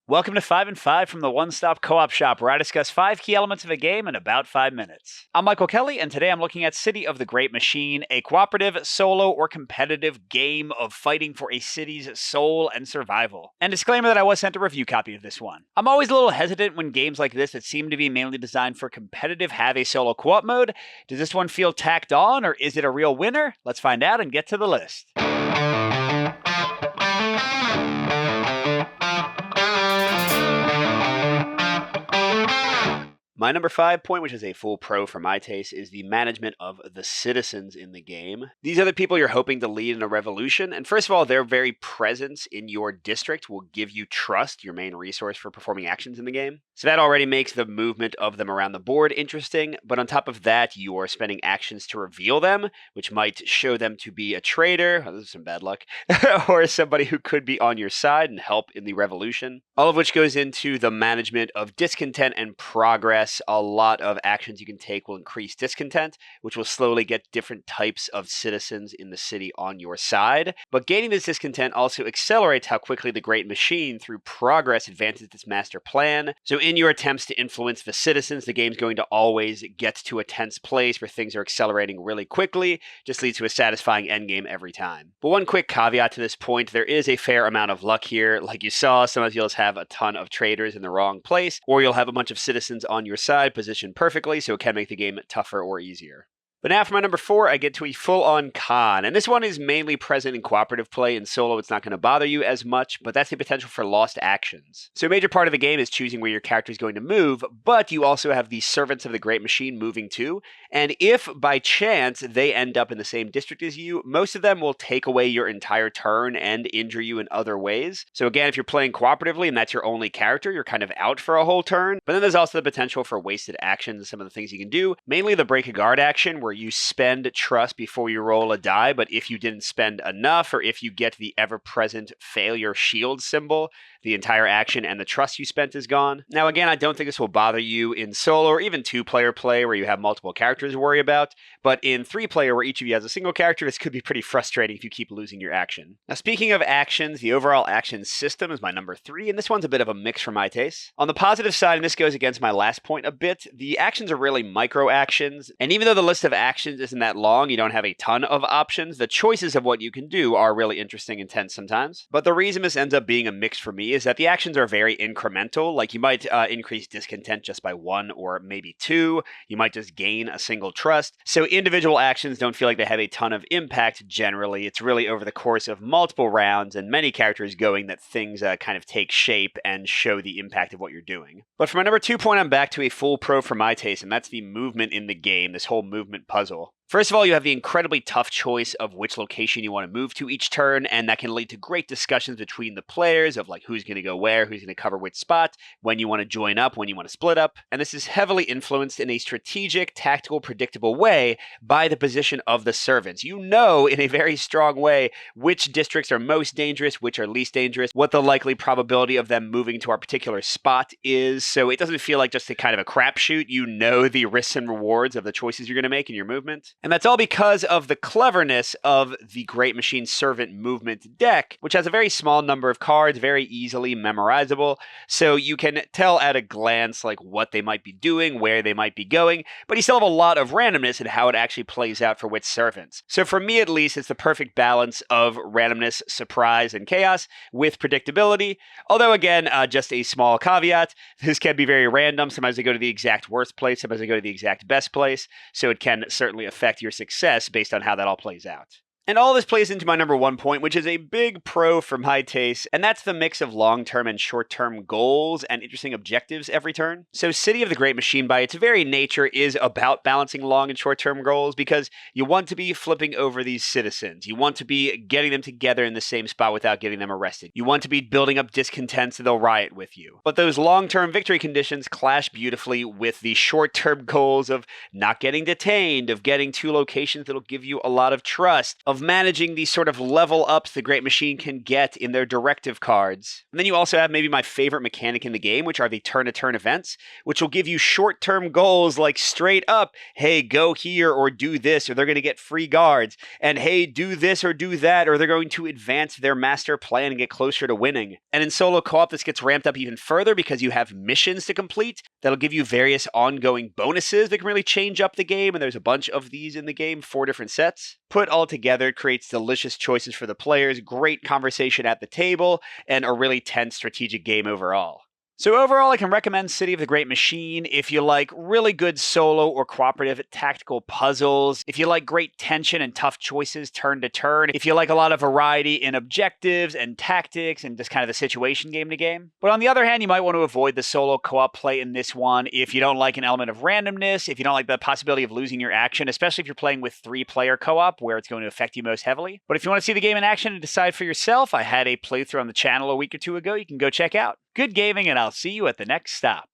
Welcome to 5 and 5 from the One Stop Co-op Shop, where I discuss 5 key elements of a game in about 5 minutes. I'm Michael Kelly, and today I'm looking at City of the Great Machine, a cooperative, solo, or competitive game of fighting for a city's soul and survival. And disclaimer that I was sent a review copy of this one. I'm always a little hesitant when games like this that seem to be mainly designed for competitive have a solo co-op mode. Does this one feel tacked on, or is it a real winner? Let's find out and get to the list. My number 5 point, which is a full pro for my taste, is the management of the citizens in the game. These are the people you're hoping to lead in a revolution, and first of all, their very presence in your district will give you trust, your main resource for performing actions in the game. So that already makes the movement of them around the board interesting, but on top of that, you are spending actions to reveal them, which might show them to be a traitor, this is some bad luck, or somebody who could be on your side and help in the revolution. All of which goes into the management of discontent and progress. A lot of actions you can take will increase discontent, which will slowly get different types of citizens in the city on your side. But gaining this discontent also accelerates how quickly the Great Machine, through progress, advances its master plan. So in your attempts to influence the citizens, the game's going to always get to a tense place where things are accelerating really quickly. Just leads to a satisfying endgame every time. But one quick caveat to this point, there is a fair amount of luck here. Like you saw, sometimes you'll just have a ton of traders in the wrong place, or you'll have a bunch of citizens on your side positioned perfectly, so it can make the game tougher or easier. But now for my number 4, I get to a full-on con, and this one is mainly present in cooperative play. In solo, it's not going to bother you as much, but that's the potential for lost actions. So a major part of the game is choosing where your character is going to move, but you also have the servants of the Great Machine moving too, and if by chance they end up in the same district as you, most of them will take away your entire turn and injure you in other ways. So again, if you're playing cooperatively and that's your only character, you're kind of out for a whole turn, but then there's also the potential for wasted actions and some of the things you can do, mainly the break a guard action, where you spend trust before you roll a die, but if you didn't spend enough, or if you get the ever-present failure shield symbol, the entire action and the trust you spent is gone. Now again, I don't think this will bother you in solo or even 2-player play where you have multiple characters to worry about, but in 3-player where each of you has a single character, this could be pretty frustrating if you keep losing your action. Now speaking of actions, the overall action system is my number 3, and this one's a bit of a mix for my taste. On the positive side, and this goes against my last point a bit, the actions are really micro actions, and even though the list of actions isn't that long, you don't have a ton of options, the choices of what you can do are really interesting and tense sometimes. But the reason this ends up being a mix for me is that the actions are very incremental. Like you might increase discontent just by 1 or maybe 2. You might just gain a single trust. So individual actions don't feel like they have a ton of impact generally. It's really over the course of multiple rounds and many characters going that things kind of take shape and show the impact of what you're doing. But for my number 2 point, I'm back to a full pro for my taste, and that's the movement in the game, this whole movement puzzle. First of all, you have the incredibly tough choice of which location you want to move to each turn, and that can lead to great discussions between the players of like who's going to go where, who's going to cover which spot, when you want to join up, when you want to split up. And this is heavily influenced in a strategic, tactical, predictable way by the position of the servants. You know in a very strong way which districts are most dangerous, which are least dangerous, what the likely probability of them moving to our particular spot is, so it doesn't feel like just a kind of a crapshoot. You know the risks and rewards of the choices you're going to make in your movement. And that's all because of the cleverness of the Great Machine Servant Movement deck, which has a very small number of cards, very easily memorizable, so you can tell at a glance like what they might be doing, where they might be going, but you still have a lot of randomness in how it actually plays out for which servants. So for me at least, it's the perfect balance of randomness, surprise, and chaos with predictability, although again, just a small caveat, this can be very random. Sometimes they go to the exact worst place, sometimes they go to the exact best place, so it can certainly affect your success based on how that all plays out. And all this plays into my number 1 point, which is a big pro for my taste, and that's the mix of long-term and short-term goals and interesting objectives every turn. So City of the Great Machine, by its very nature, is about balancing long and short-term goals because you want to be flipping over these citizens. You want to be getting them together in the same spot without getting them arrested. You want to be building up discontent so they'll riot with you. But those long-term victory conditions clash beautifully with the short-term goals of not getting detained, of getting to locations that'll give you a lot of trust, of of managing these sort of level ups the Great Machine can get in their directive cards. And then you also have maybe my favorite mechanic in the game, which are the turn-to-turn events, which will give you short-term goals like straight up, hey, go here or do this, or they're going to get free guards, and hey, do this or do that, or they're going to advance their master plan and get closer to winning. And in solo co-op, this gets ramped up even further because you have missions to complete that'll give you various ongoing bonuses that can really change up the game, and there's a bunch of these in the game, 4 different sets. Put all together, it creates delicious choices for the players, great conversation at the table, and a really tense strategic game overall. So overall, I can recommend City of the Great Machine if you like really good solo or cooperative tactical puzzles, if you like great tension and tough choices turn to turn, if you like a lot of variety in objectives and tactics and just kind of the situation game to game. But on the other hand, you might want to avoid the solo co-op play in this one if you don't like an element of randomness, if you don't like the possibility of losing your action, especially if you're playing with 3-player co-op where it's going to affect you most heavily. But if you want to see the game in action and decide for yourself, I had a playthrough on the channel a week or 2 ago you can go check out. Good gaming, and I'll see you at the next stop.